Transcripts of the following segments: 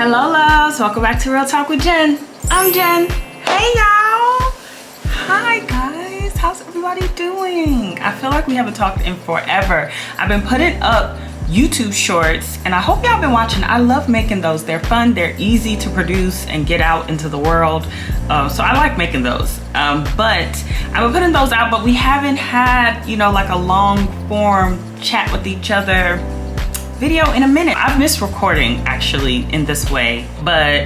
Hello loves, welcome back to Real Talk with Jen. I'm Jen. Hey y'all. Hi guys, how's everybody doing? I feel like we haven't talked in forever. I've been putting up YouTube shorts and I hope y'all been watching. I love making those. They're fun, they're easy to produce and get out into the world. So I like making those. But I've been putting those out, but we haven't had, you know, like a long form chat with each other video in a minute. I've missed recording actually in this way, but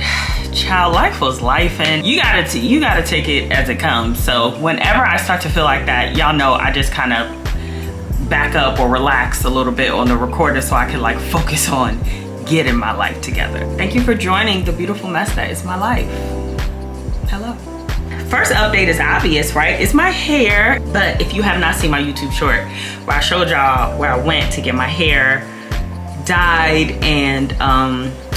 child, life was life and you gotta take it as it comes. So whenever I start to feel like that, y'all know I just kind of back up or relax a little bit on the recorder so I can like focus on getting my life together. Thank you for joining the beautiful mess that is my life. Hello. First update is obvious, right? It's my hair. But if you have not seen my YouTube short where I showed y'all where I went to get my hair dyed and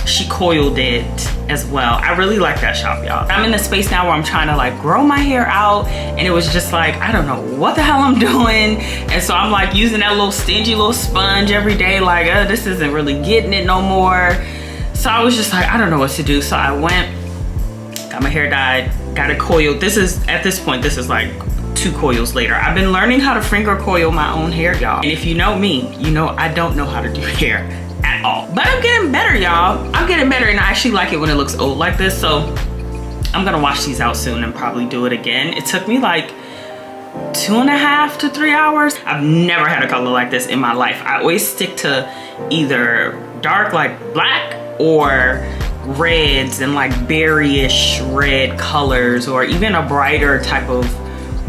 she coiled it as well. I really like that shop, y'all. I'm in the space now where I'm trying to like grow my hair out and it was just like, I don't know what the hell I'm doing. And so I'm like using that little stingy little sponge every day, like, this isn't really getting it no more. So I was just like, I don't know what to do. So I went, got my hair dyed, got it coiled. This is, at this point, this is like 2 coils later. I've been learning how to finger coil my own hair, y'all. And if you know me, you know I don't know how to do hair at all. But I'm getting better, y'all. I'm getting better and I actually like it when it looks old like this. So I'm gonna wash these out soon and probably do it again. It took me like 2.5 to 3 hours. I've never had a color like this in my life. I always stick to either dark like black or reds and like berryish red colors or even a brighter type of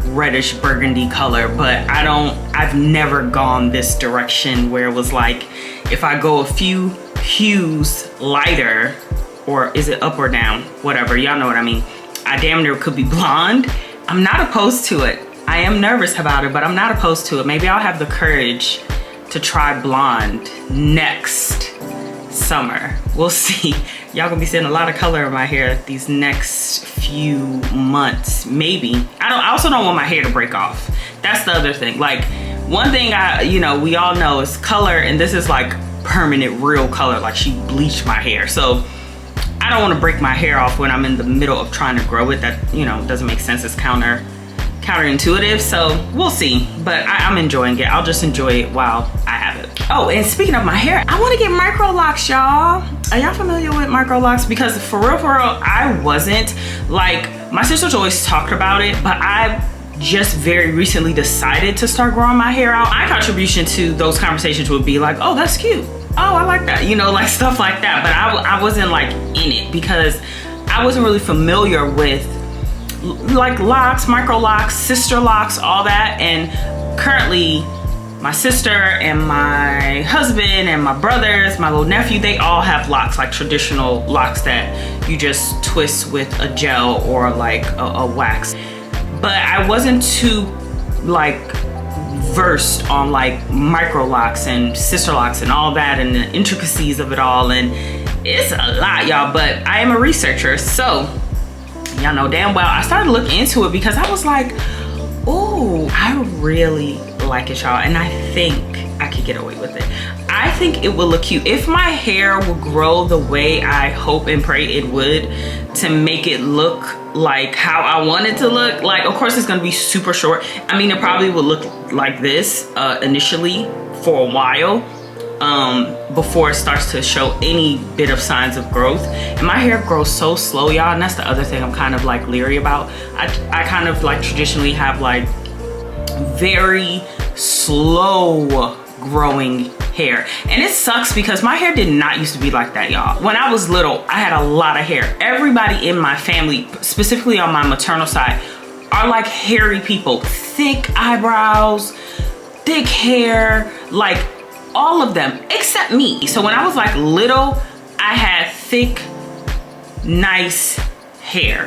reddish burgundy color, but I've never gone this direction where it was like if I go a few hues lighter, or is it up or down, whatever, y'all know what I mean, I damn near could be blonde. I'm not opposed to it. I am nervous about it, but I'm not opposed to it. Maybe I'll have the courage to try blonde next summer. We'll see. Y'all gonna be seeing a lot of color in my hair these next few months, maybe. I also don't want my hair to break off. That's the other thing. Like, one thing we all know is color, and this is like permanent real color, like she bleached my hair. So I don't want to break my hair off when I'm in the middle of trying to grow it. That, you know, doesn't make sense. It's counterintuitive, so we'll see. But I'm enjoying it. I'll just enjoy it while I have it. Oh, and speaking of my hair, I want to get micro locks, y'all. Are y'all familiar with micro locks? Because for real, I wasn't. Like, my sisters always talked about it, but I just very recently decided to start growing my hair out. My contribution to those conversations would be like, oh, that's cute. Oh, I like that. You know, like stuff like that. But I wasn't like in it because I wasn't really familiar with like locks, micro locks, sister locks, all that. And currently my sister and my husband and my brothers, my little nephew, they all have locks, like traditional locks that you just twist with a gel or like a wax. But I wasn't too like versed on like micro locks and sister locks and all that and the intricacies of it all. And it's a lot, y'all, but I am a researcher. So y'all know damn well I started looking into it because I was like, oh, I really like it, y'all, and I think I could get away with it. I think it will look cute if my hair will grow the way I hope and pray it would, to make it look like how I want it to look. Like, of course it's gonna be super short. I mean, it probably will look like this initially for a while, before it starts to show any bit of signs of growth. And my hair grows so slow, y'all, and that's the other thing I'm kind of like leery about. I kind of like traditionally have like very slow growing hair, and it sucks because my hair did not used to be like that, y'all. When I was little, I had a lot of hair. Everybody in my family, specifically on my maternal side, are like hairy people, thick eyebrows, thick hair, like all of them except me. So when I was like little, I had thick, nice hair.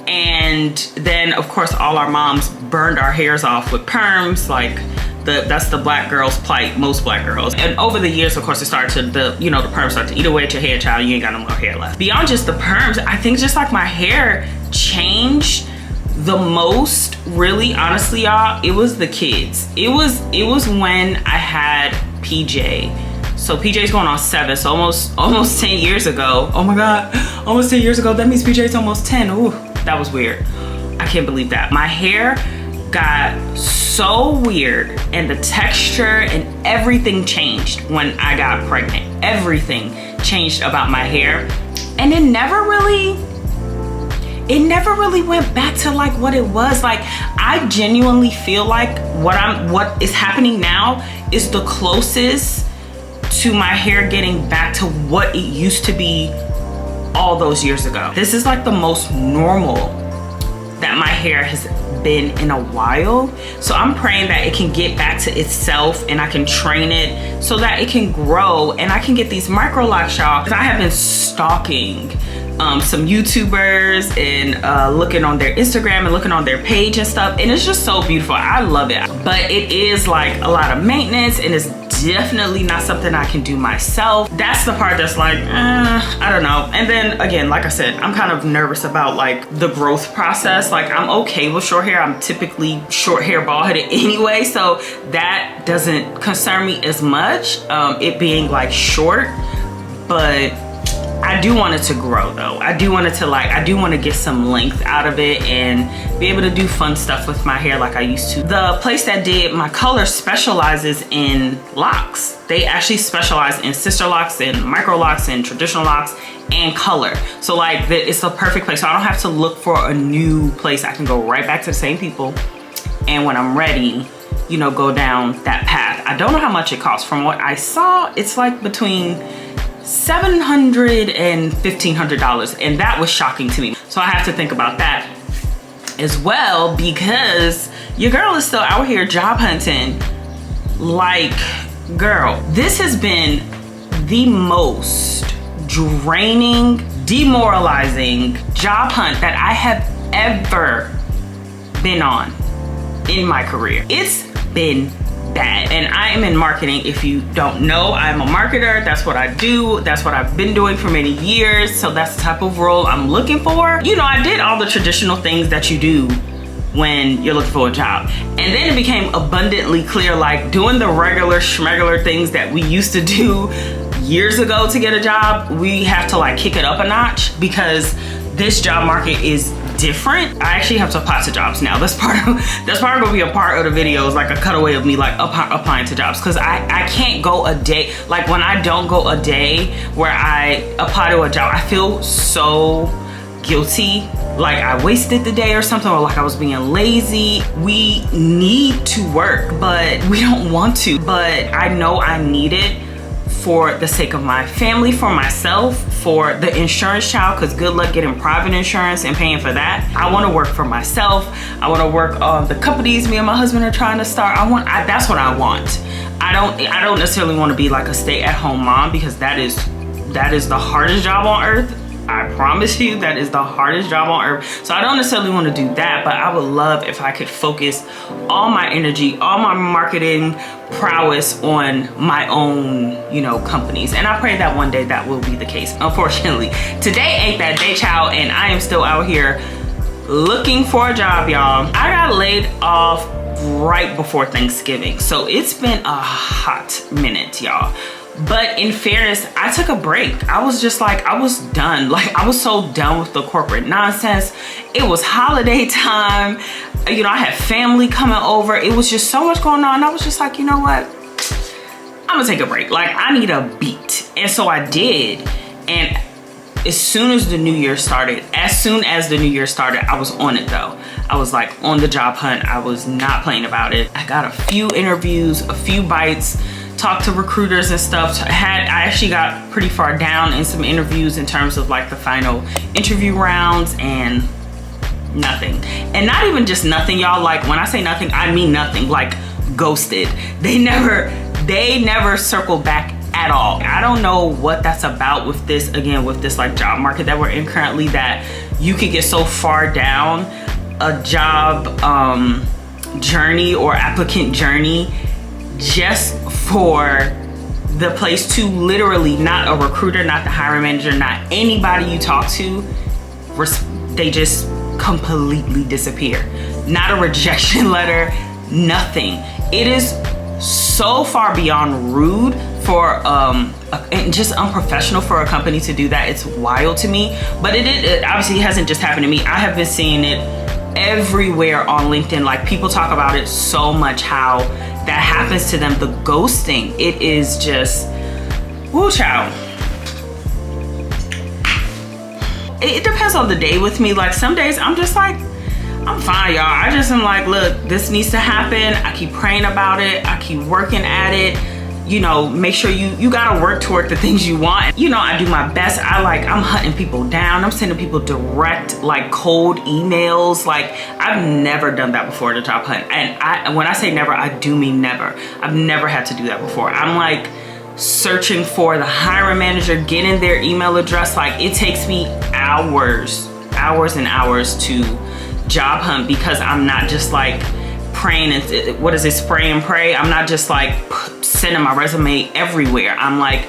And then of course all our moms burned our hairs off with perms. Like that's the black girl's plight, most black girls. And over the years, of course, it started to, the perms start to eat away at your hair, child. You ain't got no more hair left. Beyond just the perms, I think just like my hair changed the most, really, honestly, y'all, it was the kids. It was when I had PJ So PJ's going on 7, so almost 10 years ago. Oh my God, almost 10 years ago. That means PJ's almost 10. Ooh, that was weird. I can't believe that. My hair got so weird and the texture and everything changed when I got pregnant. Everything changed about my hair, and it never really went back to like what it was. Like, I genuinely feel like what is happening now is the closest to my hair getting back to what it used to be all those years ago. This is like the most normal that my hair has been in a while. So I'm praying that it can get back to itself and I can train it so that it can grow and I can get these micro locks, y'all. Because I have been stalking some YouTubers and looking on their Instagram and looking on their page and stuff, and it's just so beautiful. I love it, but it is like a lot of maintenance and it's definitely not something I can do myself. That's the part that's like, I don't know. And then again, like I said, I'm kind of nervous about like the growth process. Like, I'm okay with short hair. I'm typically short hair, bald headed anyway, so that doesn't concern me as much, it being like short. But I do want it to grow though. I do want it to I do want to get some length out of it and be able to do fun stuff with my hair like I used to. The place that did my color specializes in locks. They actually specialize in sister locks and micro locks and traditional locks and color. So like it's the perfect place. So I don't have to look for a new place. I can go right back to the same people, and when I'm ready, you know, go down that path. I don't know how much it costs. From what I saw, it's like between $700 and $1,500, and that was shocking to me. So I have to think about that as well, because your girl is still out here job hunting. Like, girl, this has been the most draining, demoralizing job hunt that I have ever been on in my career. It's been bad. And I am in marketing. If you don't know, I'm a marketer. That's what I do. That's what I've been doing for many years. So that's the type of role I'm looking for. You know, I did all the traditional things that you do when you're looking for a job. And then it became abundantly clear, like doing the regular schmegular things that we used to do years ago to get a job, we have to like kick it up a notch because this job market is different. I actually have to apply to jobs now. That's probably gonna be a part of the videos, like a cutaway of me like applying to jobs, because I can't go a day. Like, when I don't go a day where I apply to a job, I feel so guilty, like I wasted the day or something, or like I was being lazy. We need to work, but we don't want to. But I know I need it for the sake of my family, for myself, for the insurance child, because good luck getting private insurance and paying for that. I want to work for myself. I want to work on the companies me and my husband are trying to start. That's what I want. I don't necessarily want to be like a stay-at-home mom, because that is the hardest job on earth. I promise you, that is the hardest job on earth. So I don't necessarily want to do that, but I would love if I could focus all my energy, all my marketing prowess on my own, you know, companies. And I pray that one day that will be the case. Unfortunately, today ain't that day, child, and I am still out here looking for a job, y'all. I got laid off right before Thanksgiving, so it's been a hot minute, y'all. But in fairness, I took a break. I was just like, I was done. Like, I was so done with the corporate nonsense. It was holiday time. You know, I had family coming over. It was just so much going on. I was just like, you know what? I'm gonna take a break. Like, I need a beat. And so I did. And as soon as the new year started, I was on it though. I was like on the job hunt. I was not playing about it. I got a few interviews, a few bites, talked to recruiters and stuff. I actually got pretty far down in some interviews in terms of like the final interview rounds, and nothing. And not even just nothing, y'all. Like, when I say nothing, I mean nothing. Like, ghosted. They never circled back at all. I don't know what that's about with this, again, with this like job market that we're in currently, that you could get so far down a job journey or applicant journey just for the place to literally, not a recruiter, not the hiring manager, not anybody you talk to, they just completely disappear. Not a rejection letter, nothing. It is so far beyond rude for and just unprofessional for a company to do that. It's wild to me. But it obviously hasn't just happened to me. I have been seeing it everywhere on LinkedIn. Like, people talk about it so much, how that happens to them, the ghosting. It is just, woo child. It depends on the day with me. Like, some days I'm just like, I'm fine, y'all. I just am like, look, this needs to happen. I keep praying about it. I keep working at it. You know, make sure you gotta work toward the things you want. You know, I do my best. I'm hunting people down. I'm sending people direct, like, cold emails. Like, I've never done that before, the job hunt. And when I say never, I do mean never. I've never had to do that before. I'm like searching for the hiring manager, getting their email address. Like, it takes me hours and hours to job hunt, because I'm not just like praying and what is it, spray and pray. I'm not just like sending my resume everywhere. I'm like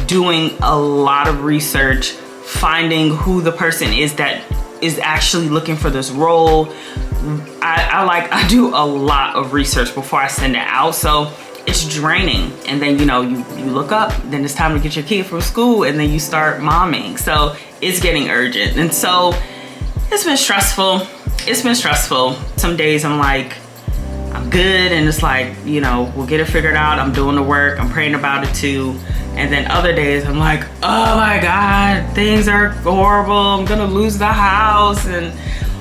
doing a lot of research, finding who the person is that is actually looking for this role. I do a lot of research before I send it out, so it's draining. And then, you know, you look up, then it's time to get your kid from school, and then you start momming. So it's getting urgent. And so it's been stressful. It's been stressful. Some days I'm like, I'm good, and it's like, you know, we'll get it figured out. I'm doing the work. I'm praying about it too. And then other days I'm like, oh my God, things are horrible. I'm gonna lose the house, and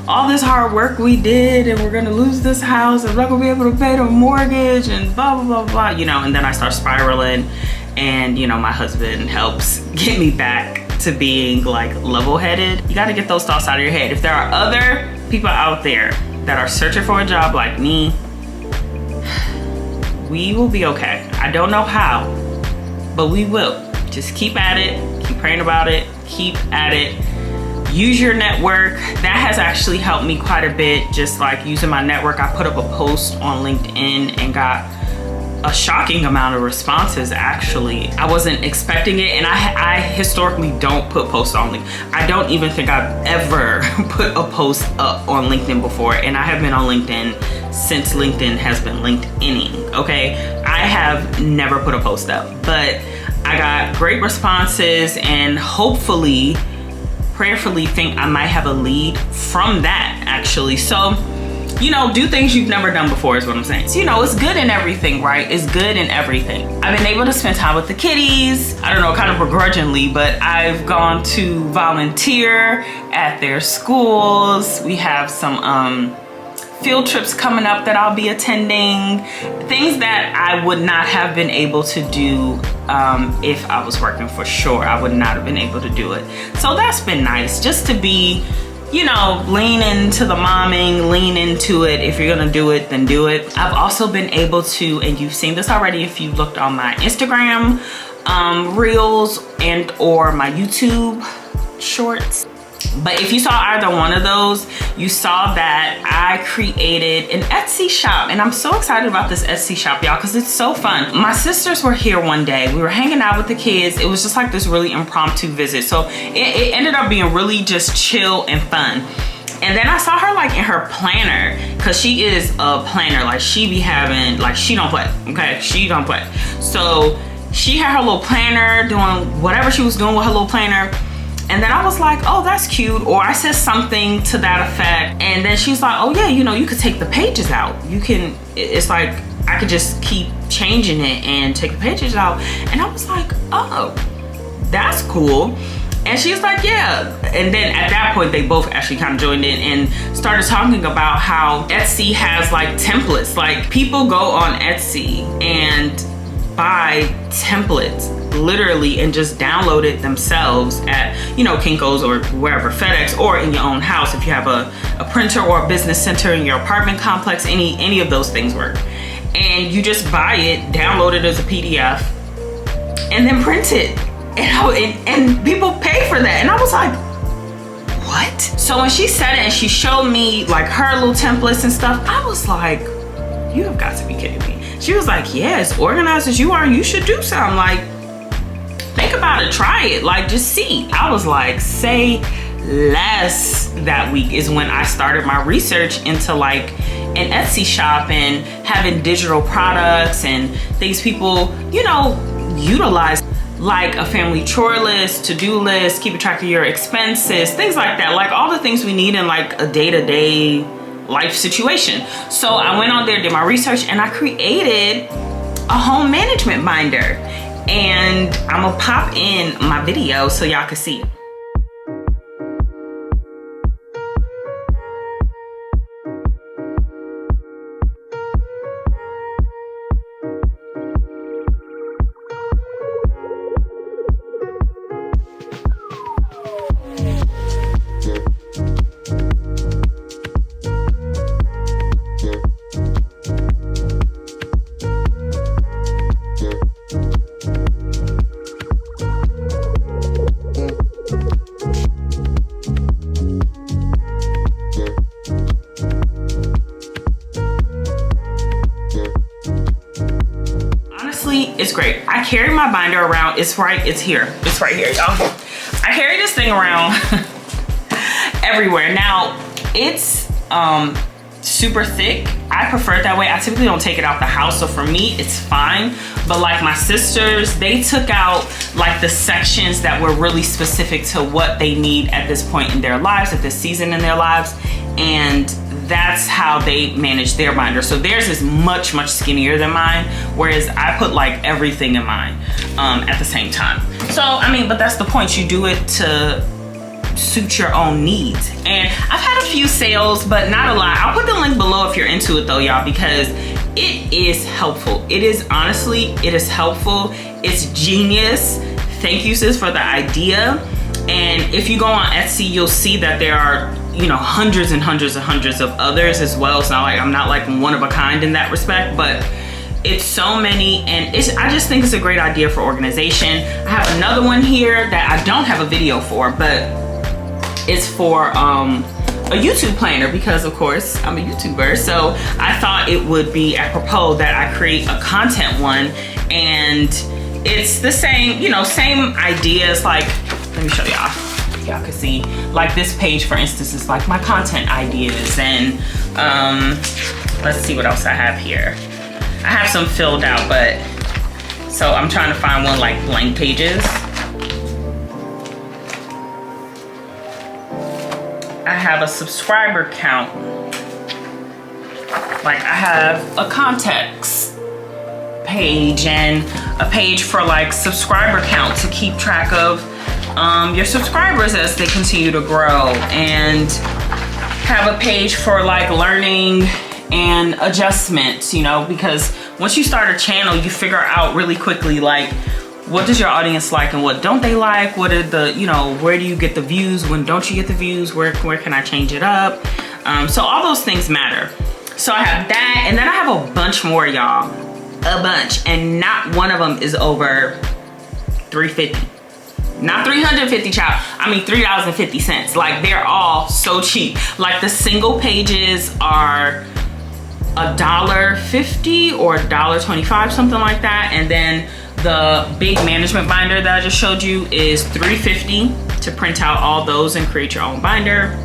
all this hard work we did, and we're gonna lose this house, and we're not gonna be able to pay the mortgage, and blah, blah, blah, blah, you know. And then I start spiraling, and, you know, my husband helps get me back to being like level-headed. You gotta get those thoughts out of your head. If there are other people out there that are searching for a job like me, we will be okay. I don't know how, but we will. Just keep at it, keep praying about it, keep at it. Use your network. That has actually helped me quite a bit, just like using my network. I put up a post on LinkedIn and got a shocking amount of responses, actually. I wasn't expecting it, and I historically don't put posts on LinkedIn. I don't even think I've ever put a post up on LinkedIn before, and I have been on LinkedIn since LinkedIn has been LinkedIning, okay? I have never put a post up, but I got great responses, and hopefully, prayerfully think I might have a lead from that, actually. So, you know, do things you've never done before is what I'm saying. So, you know, it's good in everything, right? It's good in everything. I've been able to spend time with the kiddies. I don't know, kind of begrudgingly, but I've gone to volunteer at their schools. We have some field trips coming up that I'll be attending. Things that I would not have been able to do if I was working, for sure. I would not have been able to do it. So that's been nice, just to be, you know, lean into the momming, lean into it. If you're gonna do it, then do it. I've also been able to, and you've seen this already if you looked on my Instagram reels and or my YouTube shorts. But if you saw either one of those, you saw that I created an Etsy shop, and I'm so excited about this Etsy shop, y'all, because it's so fun. My sisters were here one day. We were hanging out with the kids. It was just like this really impromptu visit. So it ended up being really just chill and fun. And then I saw her like in her planner, because she is a planner. Like, she be having, like, she don't play, okay? She don't play. So she had her little planner, doing whatever she was doing with her little planner. And then I was like, oh, that's cute. Or I said something to that effect. And then she's like, oh yeah, you know, you could take the pages out. You can, it's like, I could just keep changing it and take the pages out. And I was like, oh, that's cool. And she's like, yeah. And then at that point, they both actually kind of joined in and started talking about how Etsy has like templates. Like, people go on Etsy and buy templates literally and just download it themselves at, you know, Kinko's or wherever, FedEx, or in your own house if you have a printer or a business center in your apartment complex. Any of those things work. And you just buy it, download it as a PDF, and then print it. And people pay for that. And I was like, what? So when she said it and she showed me like her little templates and stuff, I was like, you have got to be kidding me. She was like, yeah, as organized as you are, you should do something. Like, think about it, try it, like, just see. I was like, say less that week is when I started my research into like an Etsy shop and having digital products and things people, you know, utilize, like a family chore list, to-do list, keeping track of your expenses, things like that, like all the things we need in like a day-to-day life situation. So I went on there, did my research, and I created a home management binder, and I'm gonna pop in my video so y'all can see it. It's great. I carry my binder around. It's right here, y'all. I carry this thing around everywhere. Now, it's super thick. I prefer it that way. I typically don't take it out the house, so for me, it's fine. But like my sisters, they took out like the sections that were really specific to what they need at this point in their lives, at this season in their lives, and that's how they manage their binder. So theirs is much, much skinnier than mine, whereas I put like everything in mine at the same time. So, I mean, but that's the point. You do it to suit your own needs. And I've had a few sales, but not a lot. I'll put the link below if you're into it though, y'all, because it is helpful. It is, honestly, it is helpful. It's genius. Thank you, sis, for the idea. And if you go on Etsy, you'll see that there are, you know, hundreds and hundreds and hundreds of others as well. It's not like I'm not like one of a kind in that respect, but it's so many, and I just think it's a great idea for organization. I have another one here that I don't have a video for, but it's for a YouTube planner, because of course I'm a YouTuber. So I thought it would be apropos that I create a content one, and it's the same, you know, same ideas. Like, let me show y'all. Y'all can see, like this page, for instance, is like my content ideas, and let's see what else I have here. I have some filled out, but so I'm trying to find one like blank pages. I have a subscriber count. Like I have a context page and a page for like subscriber count to keep track of your subscribers as they continue to grow, and have a page for like learning and adjustments, you know, because once you start a channel, you figure out really quickly like what does your audience like and what don't they like, what are the, you know, where do you get the views, when don't you get the views, where can I change it up. So all those things matter. So I have that, and then I have a bunch more, y'all, a bunch, and not one of them is over $3.50. Not $350, child. I mean $3.50. Like they're all so cheap. Like the single pages are $1.50 or $1.25, something like that. And then the big management binder that I just showed you is $3.50 to print out all those and create your own binder.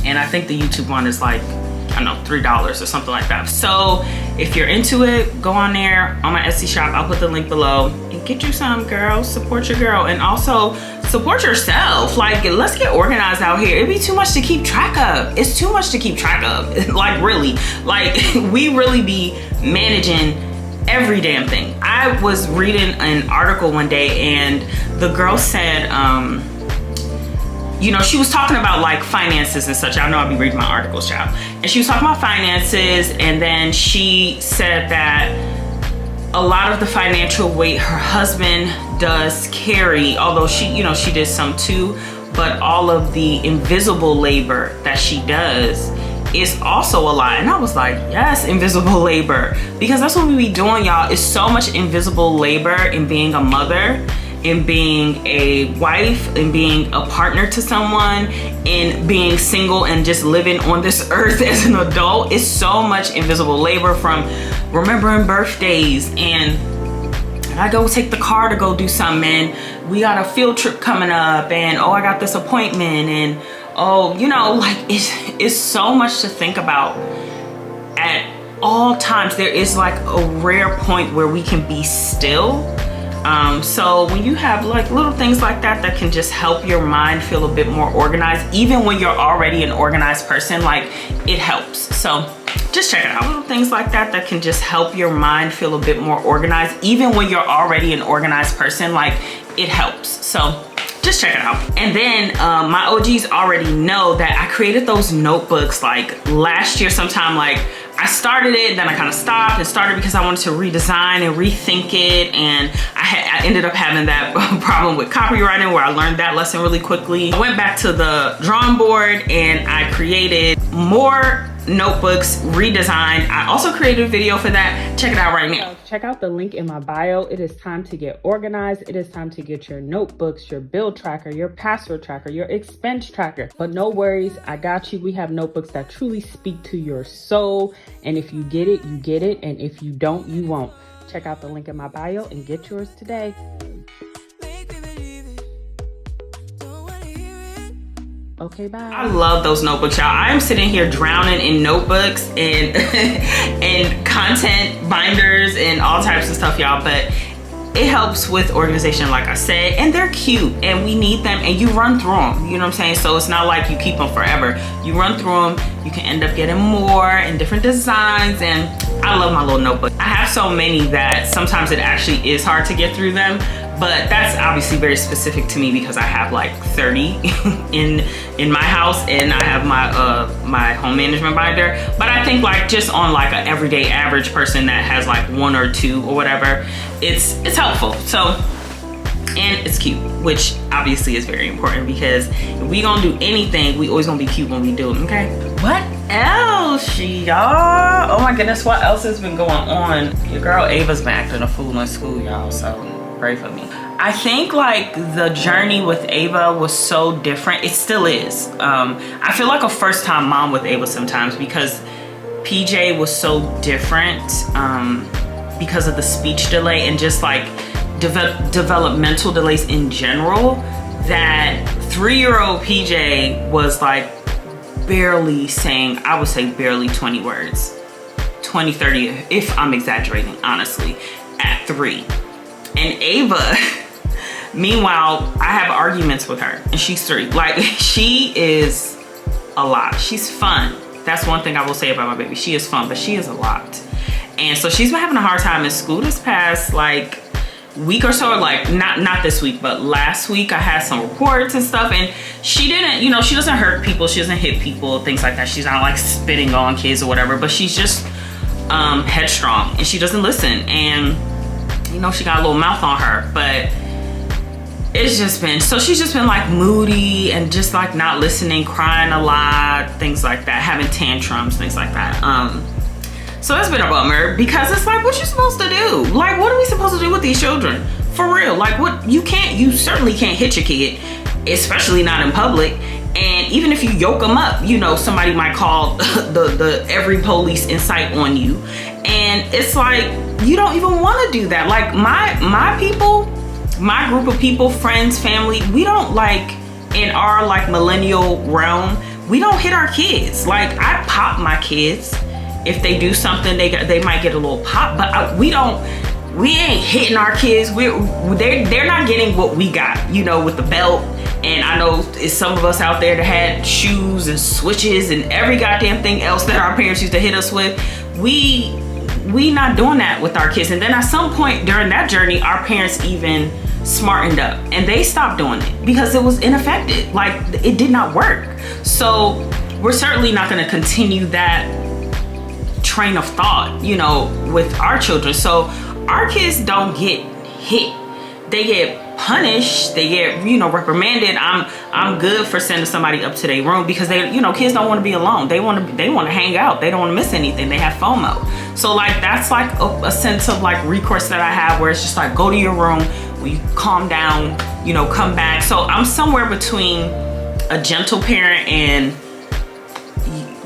And I think the YouTube one is like, I don't know, $3 or something like that. So if you're into it, go on there on my Etsy shop. I'll put the link below and get you some, girl. Support your girl, and also support yourself. Like, let's get organized out here. It'd be too much to keep track of. It's too much to keep track of. Like really, like we really be managing every damn thing. I was reading an article one day, and the girl said, you know, she was talking about like finances and such. I know I'll be reading my articles, child. And she was talking about finances, and then she said that a lot of the financial weight her husband does carry, although she, you know, she did some too, but all of the invisible labor that she does is also a lot. And I was like, yes, invisible labor, because that's what we be doing, y'all. It's so much invisible labor in being a mother, in being a wife, in being a partner to someone, in being single and just living on this earth as an adult. It's so much invisible labor, from remembering birthdays and I go take the car to go do something, and we got a field trip coming up, and oh, I got this appointment, and oh, you know, like it's so much to think about. At all times there is like a rare point where we can be still. So when you have like little things like that that can just help your mind feel a bit more organized, even when you're already an organized person, like it helps. So just check it out. Little things like that that can just help your mind feel a bit more organized, even when you're already an organized person, like it helps. So just check it out. And then my OGs already know that I created those notebooks like last year sometime. Like I started it, then I kind of stopped and started because I wanted to redesign and rethink it. And I ended up having that problem with copywriting where I learned that lesson really quickly. I went back to the drawing board and I created more notebooks, redesigned. I also created a video for that. Check it out right now. Check out the link in my bio. It is time to get organized. It is time to get your notebooks, your bill tracker, your password tracker, your expense tracker. But no worries, I got you. We have notebooks that truly speak to your soul. And if you get it, you get it. And if you don't, you won't. Check out the link in my bio and get yours today. Okay, bye. I love those notebooks, y'all. I am sitting here drowning in notebooks and and content binders and all types of stuff, y'all. But it helps with organization, like I said, and they're cute and we need them, and you run through them, you know what I'm saying? So it's not like you keep them forever. You run through them, you can end up getting more and different designs, and I love my little notebook. I have so many that sometimes it actually is hard to get through them. But that's obviously very specific to me because I have like 30 in my house, and I have my home management binder. But I think like just on like an everyday average person that has like 1 or 2 or whatever, it's helpful. So, and it's cute, which obviously is very important because if we gonna do anything, we always gonna be cute when we do it, okay? What else, y'all? Oh my goodness, what else has been going on? Your girl Ava's been acting a fool in school, y'all, so pray for me. I think like the journey with Ava was so different. It still is. I feel like a first time mom with Ava sometimes because PJ was so different because of the speech delay and just like developmental delays in general, that 3-year-old PJ was like barely saying, I would say barely 20 words, 20, 30, if I'm exaggerating, honestly, at 3. And Ava, meanwhile, I have arguments with her and she's 3. Like, she is a lot. She's fun. That's one thing I will say about my baby. She is fun, but she is a lot. And so she's been having a hard time in school this past like week or so, like not this week, but last week I had some reports and stuff, and she didn't, you know, she doesn't hurt people, she doesn't hit people, things like that. She's not like spitting on kids or whatever, but she's just headstrong and she doesn't listen. And you know, she got a little mouth on her, but it's just been, so she's just been like moody and just like not listening, crying a lot, things like that, having tantrums, things like that. So that's been a bummer because it's like, what you supposed to do? Like, what are we supposed to do with these children? For real, like what, you certainly can't hit your kid, especially not in public. And even if you yoke them up, you know, somebody might call the every police in sight on you. And it's like, you don't even want to do that. Like my people, my group of people, friends, family, we don't like, in our like millennial realm, we don't hit our kids. Like I pop my kids. If they do something, they might get a little pop, but we ain't hitting our kids. They're not getting what we got, you know, with the belt. And I know it's some of us out there that had shoes and switches and every goddamn thing else that our parents used to hit us with. We not doing that with our kids. And then at some point during that journey, our parents even smartened up and they stopped doing it because it was ineffective. Like it did not work. So we're certainly not going to continue that train of thought, you know, with our children. So our kids don't get hit. They get punished, they get, you know, reprimanded. I'm good for sending somebody up to their room because they, you know, kids don't want to be alone. They want to hang out. They don't want to miss anything. They have FOMO. So like that's like a sense of like recourse that I have where it's just like go to your room, where you calm down, you know, come back. So I'm somewhere between a gentle parent and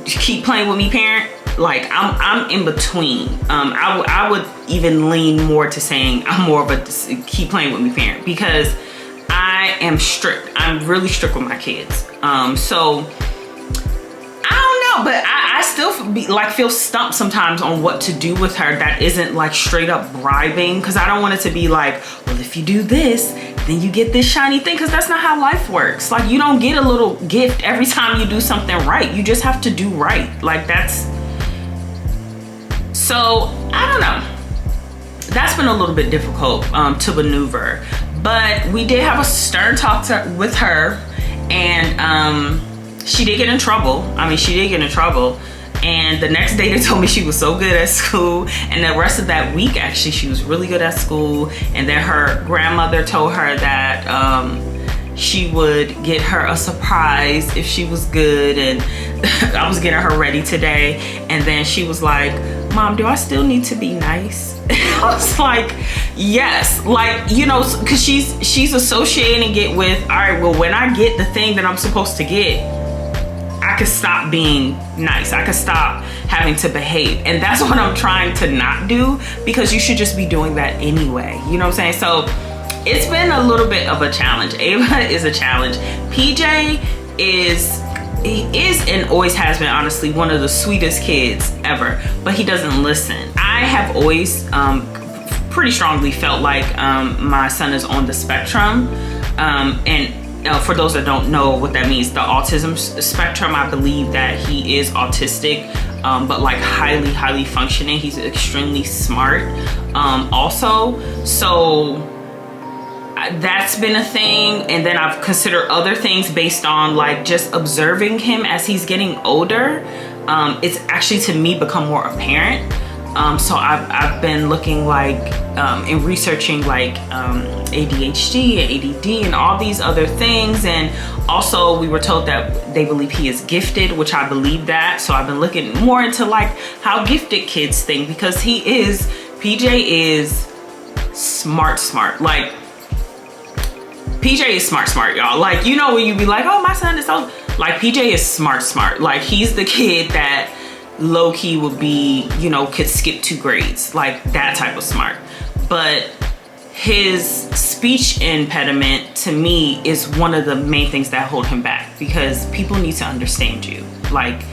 keep playing with me parent. Like I'm in between. I would even lean more to saying I'm more of a keep playing with me parent, because I am strict. I'm really strict with my kids. So I don't know, but I still feel stumped sometimes on what to do with her that isn't like straight up bribing, because I don't want it to be like, well, if you do this, then you get this shiny thing, because that's not how life works. Like, you don't get a little gift every time you do something right. You just have to do right. Like, that's, so I don't know. That's been a little bit difficult to maneuver, but we did have a stern talk with her, and she did get in trouble. I mean, she did get in trouble. And the next day they told me she was so good at school, and the rest of that week actually she was really good at school. And then her grandmother told her that she would get her a surprise if she was good, and I was getting her ready today. And then she was like, Mom, do I still need to be nice? I was like, yes, like, you know, because she's associating it with, all right, well, when I get the thing that I'm supposed to get, I could stop being nice. I could stop having to behave. And that's what I'm trying to not do, because you should just be doing that anyway. You know what I'm saying? So it's been a little bit of a challenge. Ava is a challenge. PJ is and always has been, honestly, one of the sweetest kids ever, but he doesn't listen. I have always pretty strongly felt like my son is on the spectrum, and for those that don't know what that means, the autism spectrum, I believe that he is autistic, but like highly functioning. He's extremely smart also. So that's been a thing. And then I've considered other things based on like just observing him as he's getting older. It's actually, to me, become more apparent. So I've been looking like and researching like ADHD and ADD and all these other things. And also we were told that they believe he is gifted, which I believe that. So I've been looking more into like how gifted kids think, because PJ is smart. Like, PJ is smart, y'all. Like, you know, when you be like, oh, my son is so, like, PJ is smart. Like, he's the kid that low-key would be, you know, could skip 2 grades, like that type of smart. But his speech impediment, to me, is one of the main things that hold him back, because people need to understand you. Like,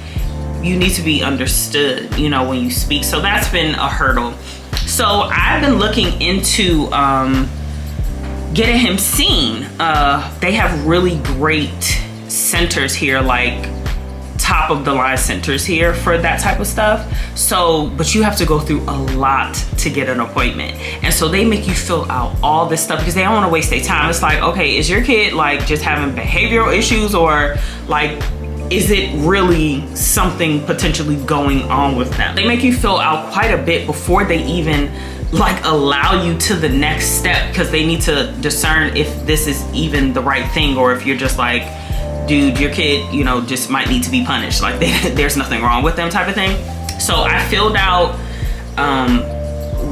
you need to be understood, you know, when you speak. So that's been a hurdle. So I've been looking into getting him seen. They have really great centers here, like top of the line centers here for that type of stuff. So, but you have to go through a lot to get an appointment. And so they make you fill out all this stuff because they don't want to waste their time. It's like, okay, is your kid like just having behavioral issues, or like, is it really something potentially going on with them? They make you fill out quite a bit before they even like allow you to the next step, because they need to discern if this is even the right thing, or if you're just like, dude, your kid, you know, just might need to be punished. Like, there's nothing wrong with them type of thing. So I filled out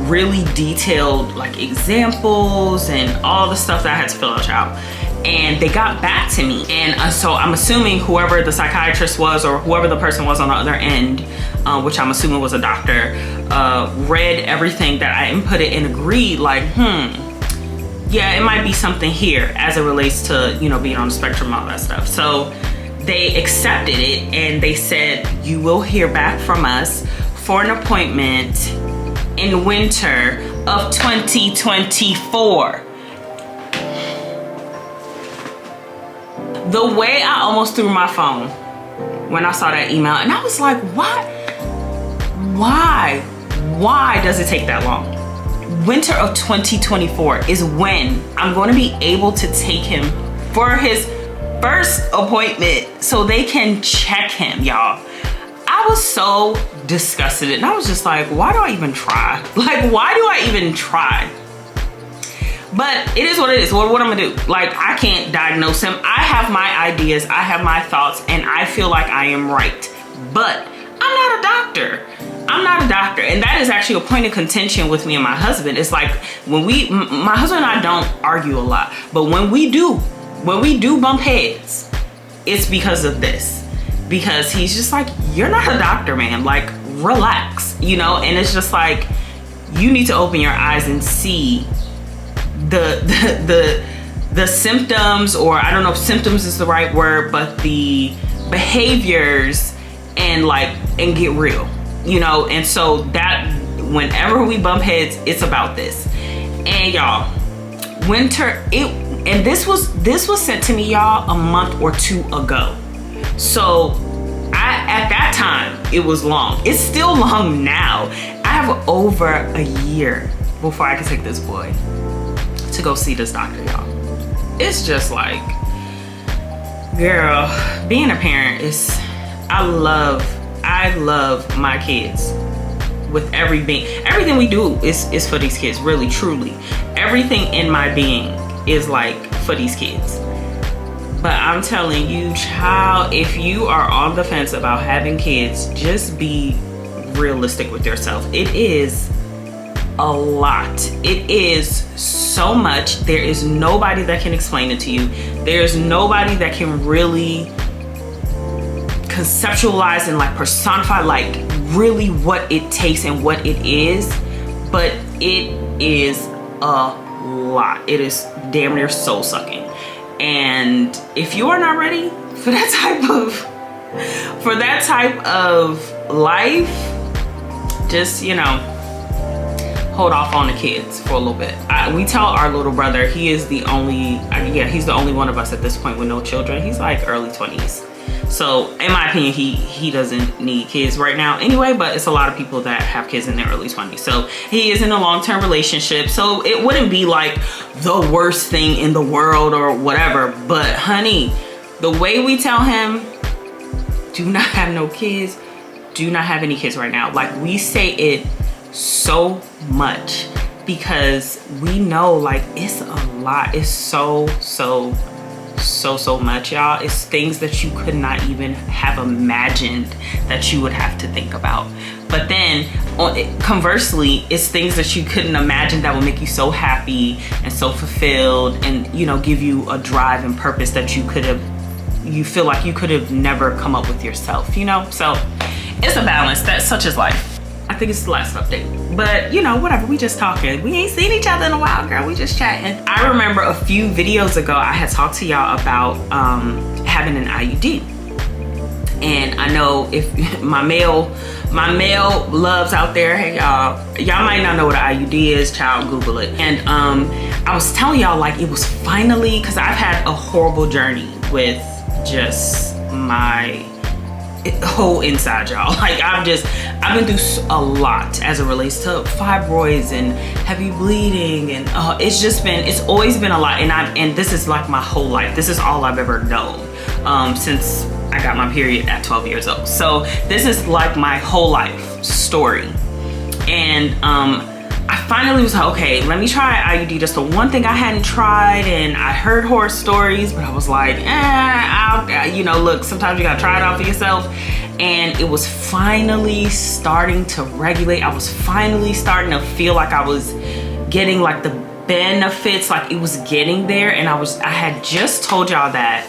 really detailed like examples and all the stuff that I had to fill out. And they got back to me. And so I'm assuming whoever the psychiatrist was, or whoever the person was on the other end, which I'm assuming was a doctor, read everything that I inputted and agreed like, yeah, it might be something here as it relates to, you know, being on the spectrum and all that stuff. So they accepted it, and they said, you will hear back from us for an appointment in winter of 2024. The way I almost threw my phone when I saw that email, and I was like, what? Why does it take that long? Winter of 2024 is when I'm going to be able to take him for his first appointment so they can check him, y'all. I was so disgusted, and I was just like, why do I even try? Like, why do I even try? But it is what it is. What I'm gonna do? Like, I can't diagnose him. I have my ideas, I have my thoughts, and I feel like I am right. But I'm not a doctor. I'm not a doctor. And that is actually a point of contention with me and my husband. It's like, when my husband and I don't argue a lot, but when we do bump heads, it's because of this. Because he's just like, you're not a doctor, man. Like, relax, you know? And it's just like, you need to open your eyes and see the symptoms, or I don't know if symptoms is the right word, but the behaviors, and get real, you know? And so that whenever we bump heads, it's about this. And y'all, and this was sent to me, y'all, a month or two ago. So at that time, it was long. It's still long now. I have over a year before I can take this boy to go see this doctor, y'all. It's just like, girl, being a parent is, I love my kids with everything we do is for these kids, really, truly. Everything in my being is like for these kids. But I'm telling you, child, if you are on the fence about having kids, just be realistic with yourself. It is a lot. It is so much. There is nobody that can explain it to you. There's nobody that can really conceptualize and personify really what it takes and what it is. But it is a lot. It is damn near soul sucking. And if you are not ready for that type of life, just, you know, hold off on the kids for a little bit. We tell our little brother, he is the only, he's the only one of us at this point with no children. He's like early 20s. So in my opinion, he doesn't need kids right now anyway, but it's a lot of people that have kids in their early 20s. So he is in a long-term relationship. So it wouldn't be like the worst thing in the world or whatever. But honey, the way we tell him, do not have no kids, do not have any kids right now. We say it so much because we know it's a lot. It's so much, y'all. It's things that you could not even have imagined that you would have to think about. But then conversely, it's things that you couldn't imagine that will make you so happy and so fulfilled, and, you know, give you a drive and purpose that you feel like you could have never come up with yourself, you know? So it's a balance. That's such as life. I think it's the last update, but you know, whatever, we just talking. We ain't seen each other in a while, girl. We just chatting. I remember a few videos ago, I had talked to y'all about having an IUD. And I know if my male loves out there, hey y'all might not know what an IUD is, child, Google it. And I was telling y'all, it was finally, because I've had a horrible journey with just my whole inside, y'all. I've been through a lot as it relates to fibroids and heavy bleeding, and it's always been a lot. And this is my whole life. This is all I've ever known since I got my period at 12 years old. So this is my whole life story. And I finally was like, okay, let me try IUD. Just the one thing I hadn't tried, and I heard horror stories, but I was like, you know, look, sometimes you gotta try it out for yourself. And it was finally starting to regulate. I was finally starting to feel like I was getting the benefits, it was getting there. And I had just told y'all that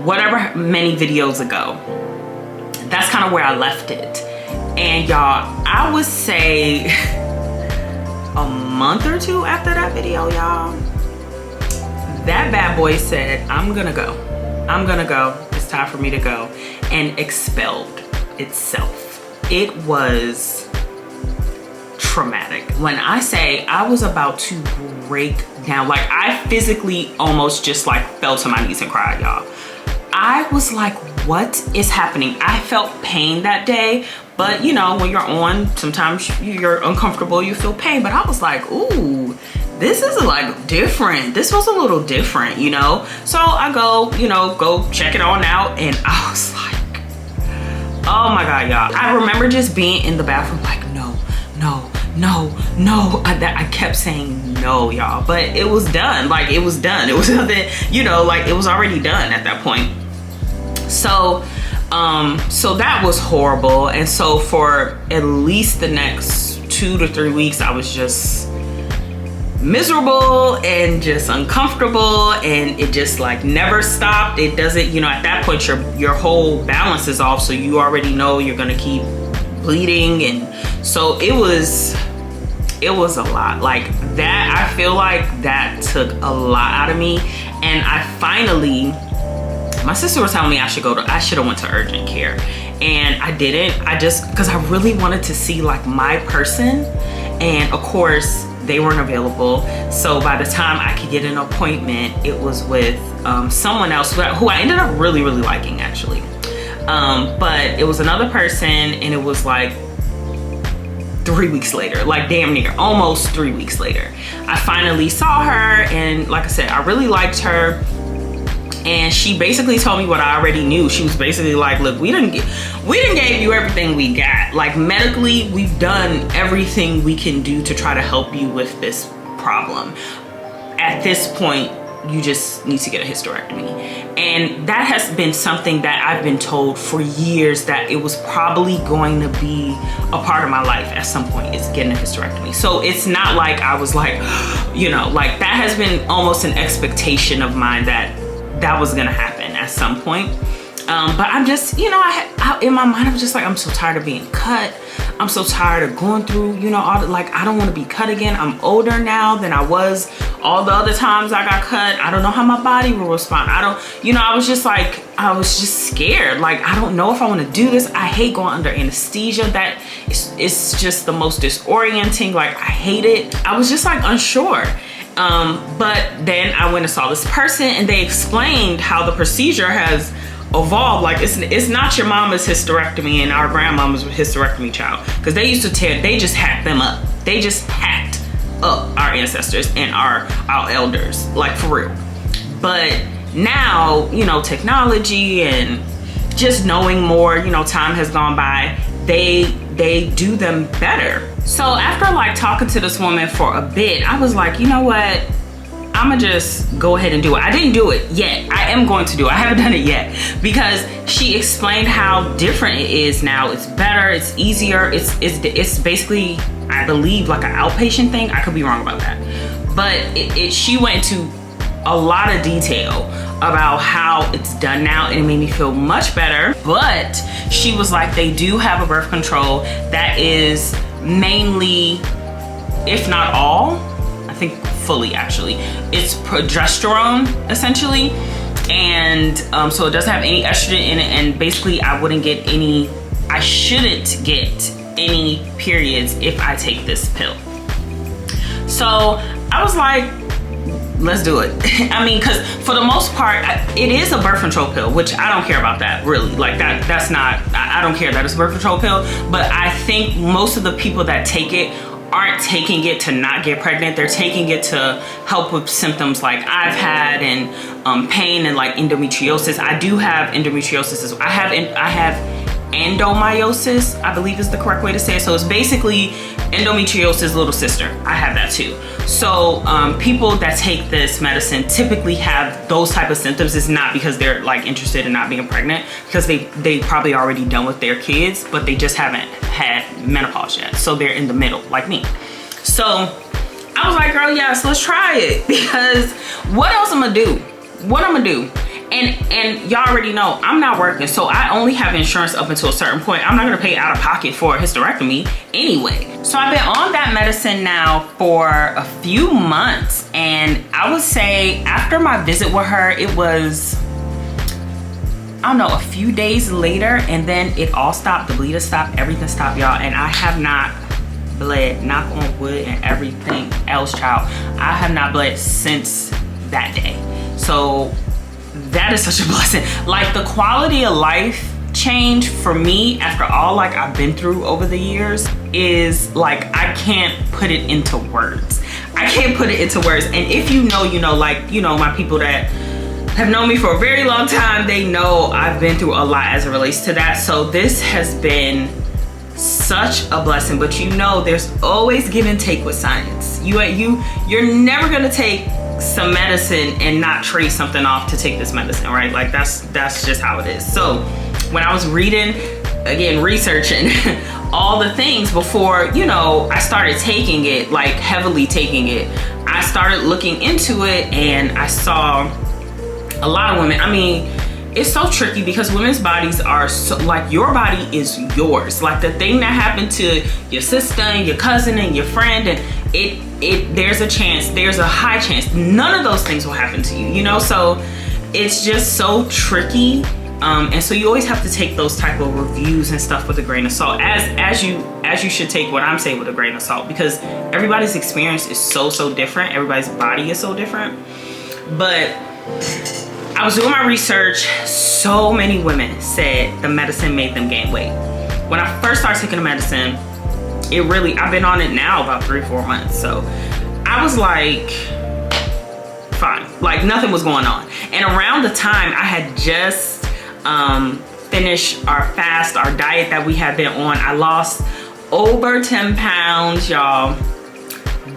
whatever many videos ago, that's kind of where I left it. And y'all, I would say a month or two after that video, y'all, that bad boy said, I'm gonna go. It's time for me to go. And expelled itself. It was traumatic. When I say I was about to break down, I physically almost just fell to my knees and cried, y'all. I was like, what is happening? I felt pain that day, but you know, when you're on, sometimes you're uncomfortable, you feel pain, but I was like, ooh, this is different. This was a little different, you know? So I go, you know, go check it on out, and I was like, oh my God, y'all. I remember just being in the bathroom no. I kept saying no, y'all, but it was done. It was done. It was nothing, you know, it was already done at that point. So that was horrible. And so for at least the next 2 to 3 weeks, I was just miserable and just uncomfortable, and it just never stopped. It doesn't, you know, at that point your whole balance is off, so you already know you're gonna keep bleeding, and so it was a lot. Like that, I feel like that took a lot out of me. And I finally, my sister was telling me I should have went to urgent care, and I didn't. Because I really wanted to see like my person, and of course they weren't available. So by the time I could get an appointment, it was with someone else who I ended up really liking, actually. But it was another person, and it was like 3 weeks later, like damn near almost 3 weeks later, I finally saw her. And like I said, I really liked her, and she basically told me what I already knew. She was basically like, look, we didn't gave you everything we got. Like medically, we've done everything we can do to try to help you with this problem. At this point, you just need to get a hysterectomy. And that has been something that I've been told for years, that it was probably going to be a part of my life at some point, is getting a hysterectomy. So it's not like I was like, you know, like that has been almost an expectation of mine that was gonna happen at some point. But I'm just, you know, I in my mind, I was just like, I'm so tired of being cut. I'm so tired of going through, you know, all the, like, I don't want to be cut again. I'm older now than I was all the other times I got cut. I don't know how my body will respond. I was just like, I was just scared. Like, I don't know if I want to do this. I hate going under anesthesia. That it's just the most disorienting. Like, I hate it. I was just like unsure. But then I went and saw this person, and they explained how the procedure has evolved. Like it's not your mama's hysterectomy and our grandmama's hysterectomy child, because they used to they just hacked them up. They just hacked up our ancestors and our elders, like for real. But now, you know, technology and just knowing more, you know, time has gone by, they do them better. So after like talking to this woman for a bit, I was like, you know what, I'ma just go ahead and do it. I didn't do it yet. I am going to do it. I haven't done it yet, because she explained how different it is now. It's better, it's easier. It's basically, I believe, like an outpatient thing. I could be wrong about that. But she went into a lot of detail about how it's done now, and it made me feel much better. But she was like, they do have a birth control that is mainly, if not all, I think fully actually, it's progesterone essentially. And so it doesn't have any estrogen in it, and basically I shouldn't get any periods if I take this pill. So I was like, let's do it. I mean, because for the most part, it is a birth control pill, which I don't care about that, really. Like that's not, I don't care that it's a birth control pill, but I think most of the people that take it aren't taking it to not get pregnant. They're taking it to help with symptoms like I've had, and pain, and like endometriosis. I do have endometriosis. I have endomyosis, I believe is the correct way to say it. So it's basically endometriosis little sister. I have that too. So people that take this medicine typically have those type of symptoms. It's not because they're like interested in not being pregnant, because they probably already done with their kids, but they just haven't had menopause yet. So they're in the middle like me. So I was like, girl, yes, let's try it, because what else I'm gonna do? And y'all already know I'm not working, so I only have insurance up until a certain point. I'm not gonna pay out of pocket for a hysterectomy anyway. So I've been on that medicine now for a few months, and I would say after my visit with her, it was, I don't know, a few days later, and then it all stopped. The bleeding stopped, everything stopped, y'all, and I have not bled, knock on wood and everything else, child. I have not bled since that day. So that is such a blessing. Like, the quality of life change for me after all like I've been through over the years is like, I can't put it into words. I can't put it into words. And if you know, you know, like, you know, my people that have known me for a very long time, they know I've been through a lot as it relates to that. So this has been such a blessing. But you know, there's always give and take with science. You're never gonna take some medicine and not trade something off to take this medicine, right? Like that's just how it is. So when I was reading, again, researching all the things before, you know, I started taking it, like heavily taking it, I started looking into it, and I saw a lot of women. I mean, it's so tricky because women's bodies are so, like, your body is yours. Like the thing that happened to your sister and your cousin and your friend, and there's a chance, there's a high chance none of those things will happen to you, you know? So it's just so tricky. And so you always have to take those type of reviews and stuff with a grain of salt, as you should take what I'm saying with a grain of salt, because everybody's experience is so different. Everybody's body is so different. But I was doing my research. So many women said the medicine made them gain weight. When I first started taking the medicine, I've been on it now about 3-4 months. So I was like, fine, like nothing was going on. And around the time I had just finish our fast, our diet that we had been on, I lost over 10 pounds, y'all.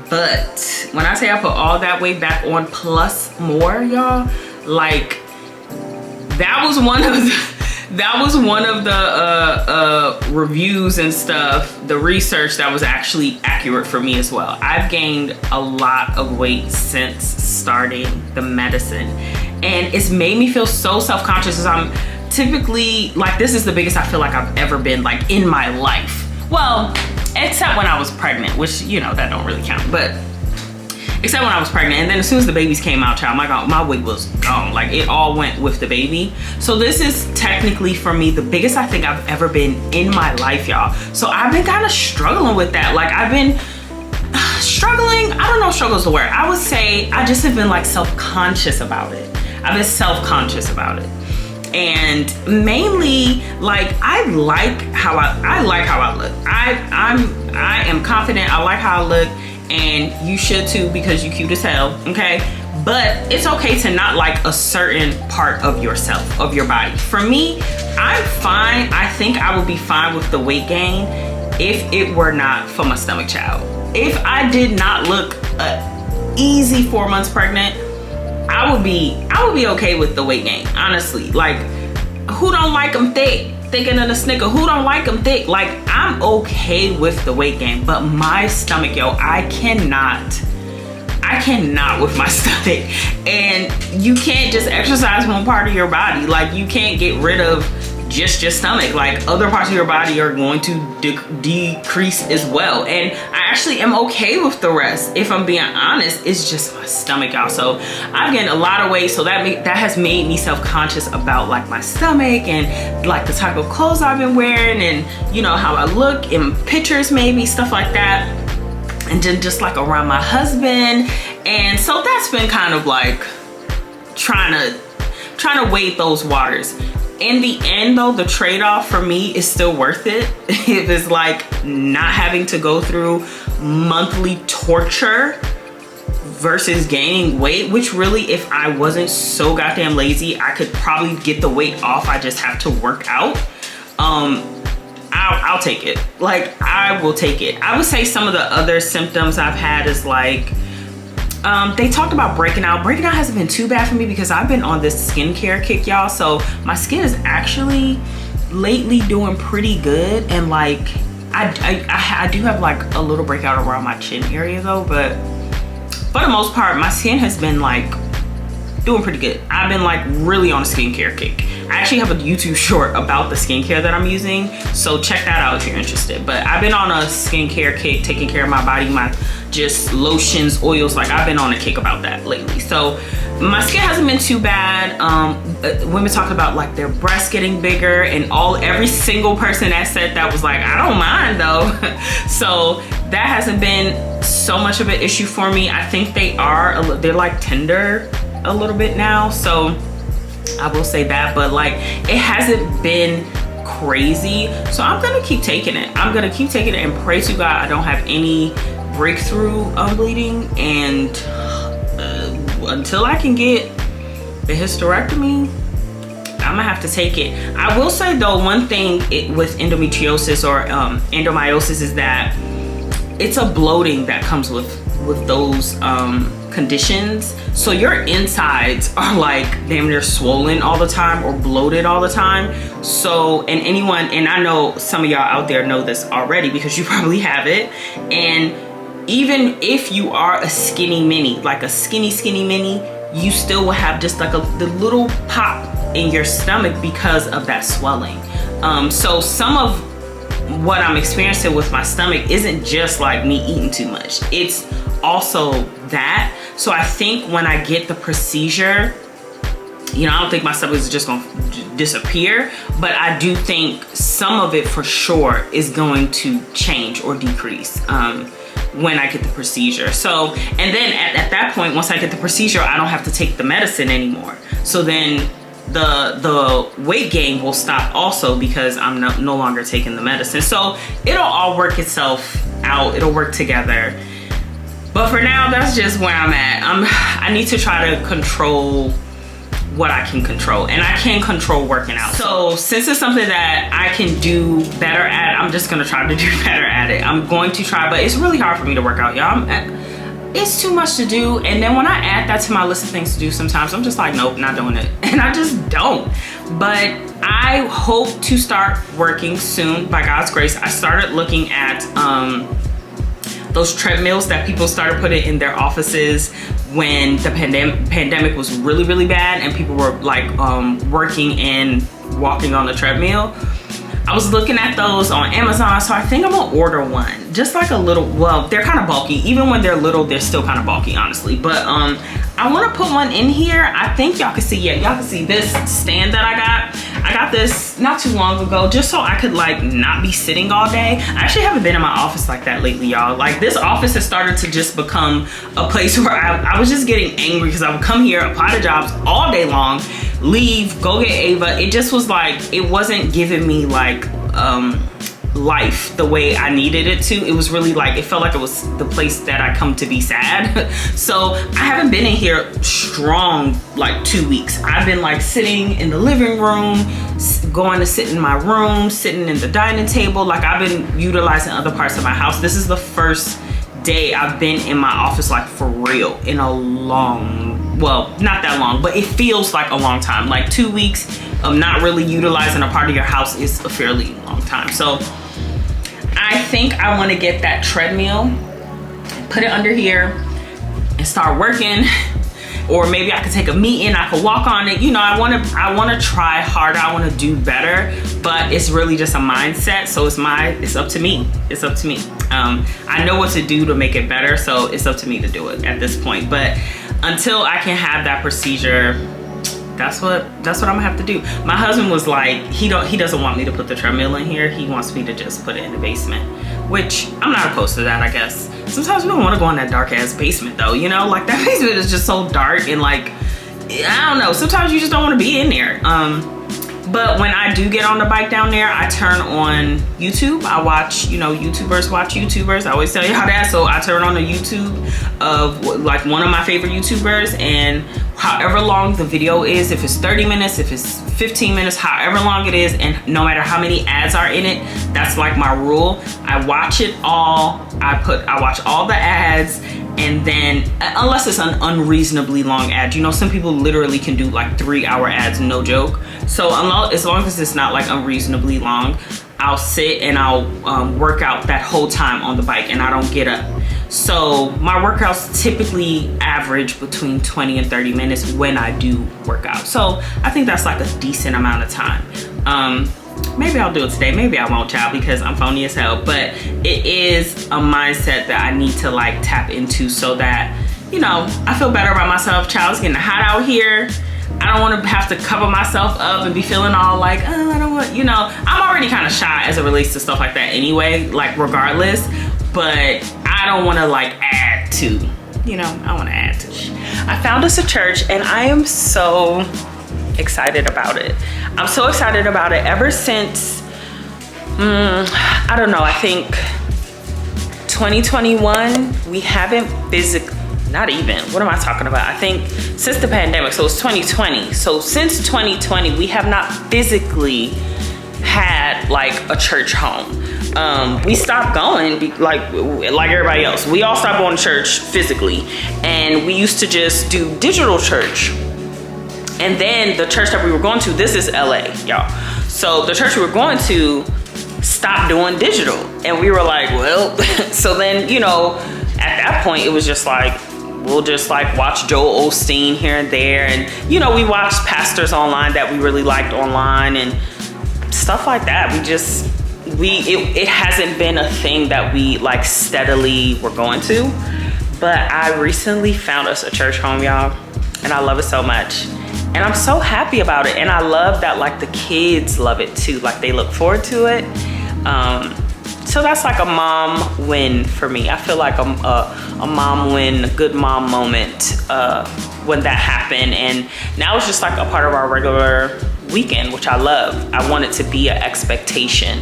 But when I say I put all that weight back on plus more, y'all, like that was one of the reviews and stuff, the research that was actually accurate for me as well. I've gained a lot of weight since starting the medicine, and it's made me feel so self-conscious, as I'm typically, like, this is the biggest I feel like I've ever been, like, in my life. Well, except when I was pregnant, which, you know, that don't really count, but except when I was pregnant. And then as soon as the babies came out, child, my weight was gone. Like, it all went with the baby. So this is technically for me the biggest I think I've ever been in my life, y'all. So I've been kind of struggling with that. Like, I've been struggling, I don't know if struggle's the word. I would say I just have been like self-conscious about it. I've been self-conscious about it. And mainly, like, I like how I look. I am confident. I like how I look, and you should too, because you cute as hell, okay? But it's okay to not like a certain part of yourself, of your body. For me, I'm fine. I think I would be fine with the weight gain if it were not for my stomach, child. If I did not look easy 4 months pregnant, I would be okay with the weight gain, honestly. Like, who don't like them thick? Thicker than a Snicker. Who don't like them thick? Like, I'm okay with the weight gain, but my stomach, yo, I cannot with my stomach. And you can't just exercise one part of your body. Like, you can't get rid of just your stomach. Like, other parts of your body are going to decrease as well. And I actually am okay with the rest. If I'm being honest, it's just my stomach, y'all. So I've gained a lot of weight. So that has made me self-conscious about like my stomach and like the type of clothes I've been wearing, and you know how I look in pictures, maybe stuff like that. And then just like around my husband. And so that's been kind of like trying to wade those waters. In the end though, the trade-off for me is still worth it. If it's like not having to go through monthly torture versus gaining weight, which really, if I wasn't so goddamn lazy, I could probably get the weight off. I just have to work out. I'll take it. Like, I will take it. I would say some of the other symptoms I've had is like, they talked about breaking out. Breaking out hasn't been too bad for me because I've been on this skincare kick, y'all. So my skin is actually lately doing pretty good. And like, I do have like a little breakout around my chin area though, but for the most part, my skin has been like doing pretty good. I've been like really on a skincare kick. I actually have a YouTube short about the skincare that I'm using, so check that out if you're interested. But I've been on a skincare kick, taking care of my body, my just lotions, oils. Like, I've been on a kick about that lately. So my skin hasn't been too bad. Women talk about like their breasts getting bigger, and every single person that said that was like, I don't mind though. So that hasn't been so much of an issue for me. I think they're like tender a little bit now, so I will say that. But like, it hasn't been crazy, so I'm gonna keep taking it. I'm gonna keep taking it and pray to God I don't have any breakthrough bleeding, and until I can get the hysterectomy, I'm gonna have to take it. I will say though, one thing with endometriosis or endomyosis is that it's a bloating that comes with those conditions. So your insides are like damn near swollen all the time or bloated all the time. So, and I know some of y'all out there know this already because you probably have it. And even if you are a skinny mini, like a skinny mini, you still will have just like the little pop in your stomach because of that swelling. So some of what I'm experiencing with my stomach isn't just like me eating too much. It's also that. So I think when I get the procedure, you know, I don't think my stomach is just gonna disappear, but I do think some of it for sure is going to change or decrease when I get the procedure. So, and then at that point, once I get the procedure, I don't have to take the medicine anymore. So then the weight gain will stop also because I'm no longer taking the medicine. So it'll all work itself out. It'll work together. But for now, that's just where I'm at. I need to try to control what I can control, and I can control working out. So since it's something that I can do better at, I'm just gonna try to do better at it. I'm going to try, but it's really hard for me to work out, y'all. It's too much to do, and then when I add that to my list of things to do, sometimes I'm just like, nope, not doing it, and I just don't. But I hope to start working soon, by God's grace. I started looking at those treadmills that people started putting in their offices when the pandemic was really, really bad and people were like working and walking on the treadmill. I was looking at those on Amazon, so I think I'm gonna order one. Just like a little, well, they're kind of bulky. Even when they're little, they're still kind of bulky, honestly. But I wanna put one in here. I think y'all can see, yeah, y'all can see this stand that I got. I got this not too long ago, just so I could like not be sitting all day. I actually haven't been in my office like that lately, y'all. Like this office has started to just become a place where I was just getting angry because I would come here, apply to jobs all day long, leave, go get Ava. It just was like, it wasn't giving me like life the way I needed it to. It was really like, it felt like it was the place that I come to be sad. So I haven't been in here strong like 2 weeks. I've been like sitting in the living room, going to sit in my room, sitting in the dining table. Like I've been utilizing other parts of my house. This is the first day I've been in my office like for real in a long, well, not that long, but it feels like a long time. Like 2 weeks of not really utilizing a part of your house is a fairly long time. So I think I want to get that treadmill, put it under here and start working. Or maybe I could take a meeting, I could walk on it. You know, I wanna try harder, I wanna do better, but it's really just a mindset. So it's up to me, it's up to me. I know what to do to make it better, so it's up to me to do it at this point. But until I can have that procedure, that's what I'm gonna have to do. My husband was like, he doesn't want me to put the treadmill in here. He wants me to just put it in the basement, which I'm not opposed to that, I guess. Sometimes we don't want to go in that dark ass basement though, you know? Like that basement is just so dark and like, I don't know. Sometimes you just don't want to be in there. But when I do get on the bike down there, I turn on YouTube. I watch, you know, YouTubers watch YouTubers. I always tell you how that. So I turn on the YouTube of like one of my favorite YouTubers, and however long the video is, if it's 30 minutes, if it's 15 minutes, however long it is, and no matter how many ads are in it, that's like my rule. I watch it all. I watch all the ads, and then unless it's an unreasonably long ad, you know, some people literally can do like 3-hour ads, no joke. So as long as it's not like unreasonably long, I'll sit and I'll work out that whole time on the bike, and I don't get up. So my workouts typically average between 20 and 30 minutes when I do work out. So I think that's like a decent amount of time. Maybe I'll do it today, maybe I won't, child, because I'm phony as hell. But it is a mindset that I need to like tap into so that, you know, I feel better about myself. Child, it's getting hot out here. I don't want to have to cover myself up and be feeling all like, oh, I don't want, you know, I'm already kind of shy as it relates to stuff like that anyway, like regardless. But I don't want to like add to, you know, I want to add to. I found us a church and I am so excited about it. I'm so excited about it ever since, I don't know, I think 2021, we haven't physically, not even, what am I talking about? I think since the pandemic, so it's 2020. So since 2020, we have not physically had like a church home. We stopped going like everybody else. We all stopped going to church physically, and we used to just do digital church. And then the church that we were going to, this is LA, y'all. So the church we were going to stopped doing digital, and we were like, well, so then, you know, at that point it was just like, we'll just like watch Joel Osteen here and there. And you know, we watched pastors online that we really liked online and stuff like that. It hasn't been a thing that we like steadily were going to, but I recently found us a church home, y'all, and I love it so much. And I'm so happy about it. And I love that like the kids love it too. Like they look forward to it. So that's like a mom win for me. I feel like a mom win, a good mom moment when that happened. And now it's just like a part of our regular weekend, which I love. I want it to be an expectation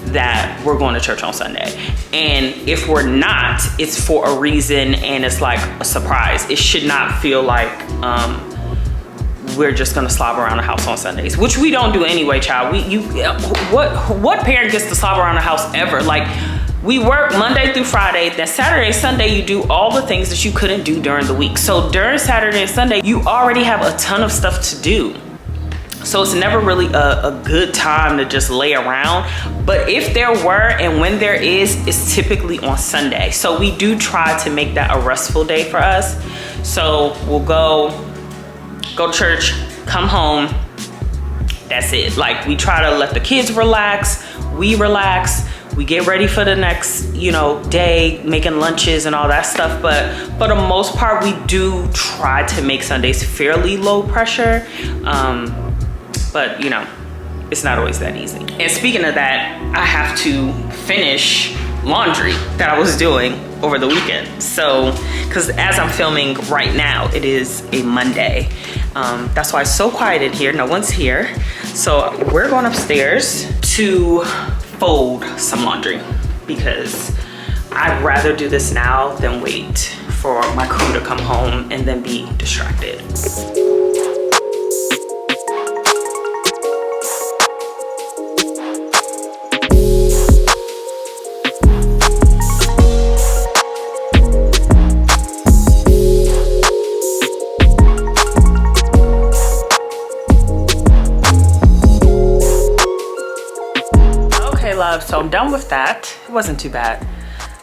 that we're going to church on Sunday. And if we're not, it's for a reason and it's like a surprise. It should not feel like we're just gonna slob around the house on Sundays, which we don't do anyway, child. What parent gets to slob around the house ever? Like, we work Monday through Friday, then Saturday, Sunday, you do all the things that you couldn't do during the week. So during Saturday and Sunday, you already have a ton of stuff to do. So it's never really a good time to just lay around. But if there were, and when there is, it's typically on Sunday. So we do try to make that a restful day for us. So we'll go to church, come home, that's it. Like, we try to let the kids relax, we relax, we get ready for the next, you know, day, making lunches and all that stuff. But for the most part, we do try to make Sundays fairly low pressure. But you know, it's not always that easy. And speaking of that, I have to finish laundry that I was doing over the weekend. So, because as I'm filming right now, it is a Monday. That's why it's so quiet in here, no one's here. So we're going upstairs to fold some laundry because I'd rather do this now than wait for my crew to come home and then be distracted. So I'm done with that. It wasn't too bad.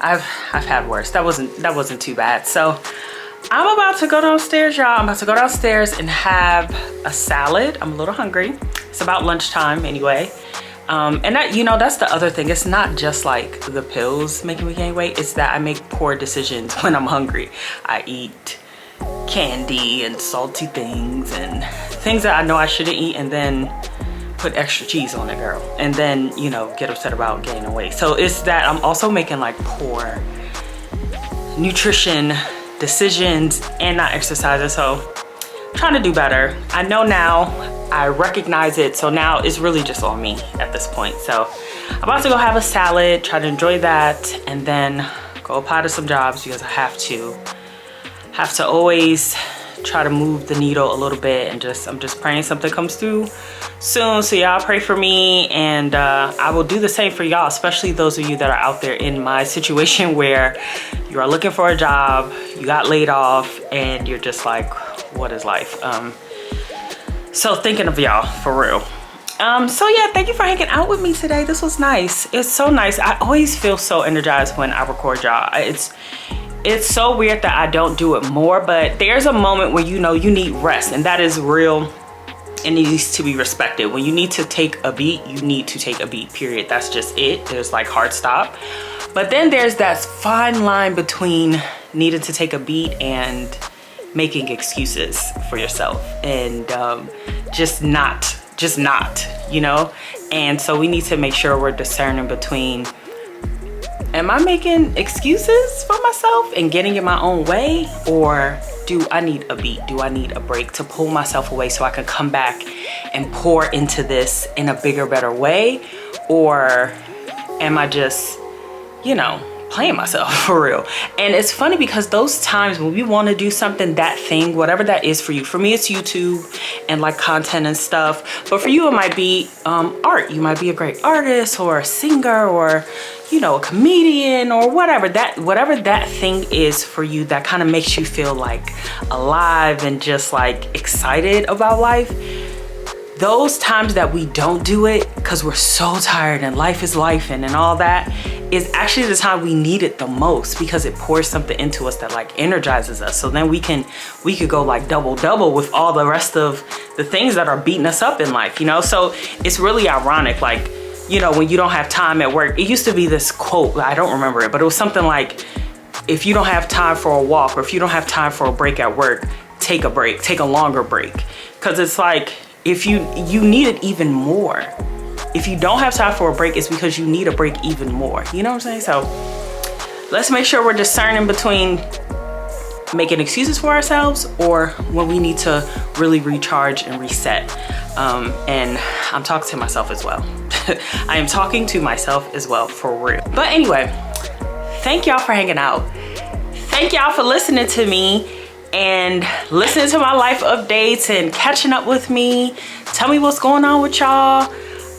I've had worse. That wasn't too bad. So I'm about to go downstairs, y'all. I'm about to go downstairs and have a salad. I'm a little hungry. It's about lunchtime anyway. And that, you know, that's the other thing. It's not just like the pills making me gain weight. It's that I make poor decisions when I'm hungry. I eat candy and salty things and things that I know I shouldn't eat, and then put extra cheese on it, girl, and then, you know, get upset about gaining weight. So it's that I'm also making like poor nutrition decisions and not exercising. So I'm trying to do better. I know now, I recognize it. So now it's really just on me at this point. So I'm about to go have a salad, try to enjoy that, and then go apply to some jobs because I have to always try to move the needle a little bit, and I'm just praying something comes through soon. So y'all pray for me, and I will do the same for y'all, especially those of you that are out there in my situation where you are looking for a job, you got laid off, and you're just like, what is life? So thinking of y'all for real. So yeah, thank you for hanging out with me today. This was nice. It's so nice. I always feel so energized when I record, y'all. It's so weird that I don't do it more, but there's a moment where, you know, you need rest, and that is real. It needs to be respected. When you need to take a beat, you need to take a beat, period. That's just it. There's like hard stop. But then there's that fine line between needing to take a beat and making excuses for yourself, and just not, you know? And so we need to make sure we're discerning between, am I making excuses for myself and getting in my own way? Or do I need a beat? Do I need a break to pull myself away so I can come back and pour into this in a bigger, better way? Or am I just, you know, playing myself for real? And it's funny because those times when we want to do something, that thing, whatever that is for you, for me it's YouTube and like content and stuff, but for you it might be art. You might be a great artist or a singer or, you know, a comedian or whatever that thing is for you that kind of makes you feel like alive and just like excited about life. Those times that we don't do it because we're so tired and life is life and all that, is actually the time we need it the most, because it pours something into us that like energizes us. So then we could go like double with all the rest of the things that are beating us up in life, you know? So it's really ironic, like, you know, when you don't have time at work, it used to be this quote, I don't remember it, but it was something like, if you don't have time for a walk, or if you don't have time for a break at work, take a break, take a longer break. Cause it's like, if you need it even more. If you don't have time for a break, it's because you need a break even more. You know what I'm saying? So let's make sure we're discerning between making excuses for ourselves or when we need to really recharge and reset. And I'm talking to myself as well. I am talking to myself as well, for real. But anyway, thank y'all for hanging out. Thank y'all for listening to me and listening to my life updates and catching up with me. Tell me what's going on with y'all.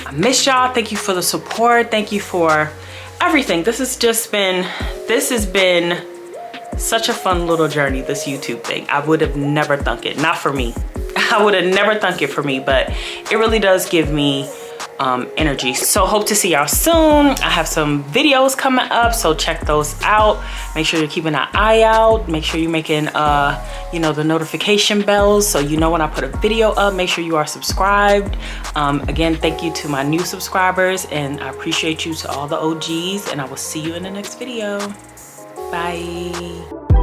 I miss y'all. Thank you for the support. Thank you for everything. This has been such a fun little journey, this YouTube thing. I would have never thunk it, not for me. I would have never thunk it for me, but it really does give me energy. So hope to see y'all soon. I have some videos coming up, so check those out. Make sure you're keeping an eye out. Make sure you're making you know, the notification bells so you know when I put a video up. Make sure you are subscribed. Again, thank you to my new subscribers, and I appreciate you to all the OGs, and I will see you in the next video. Bye.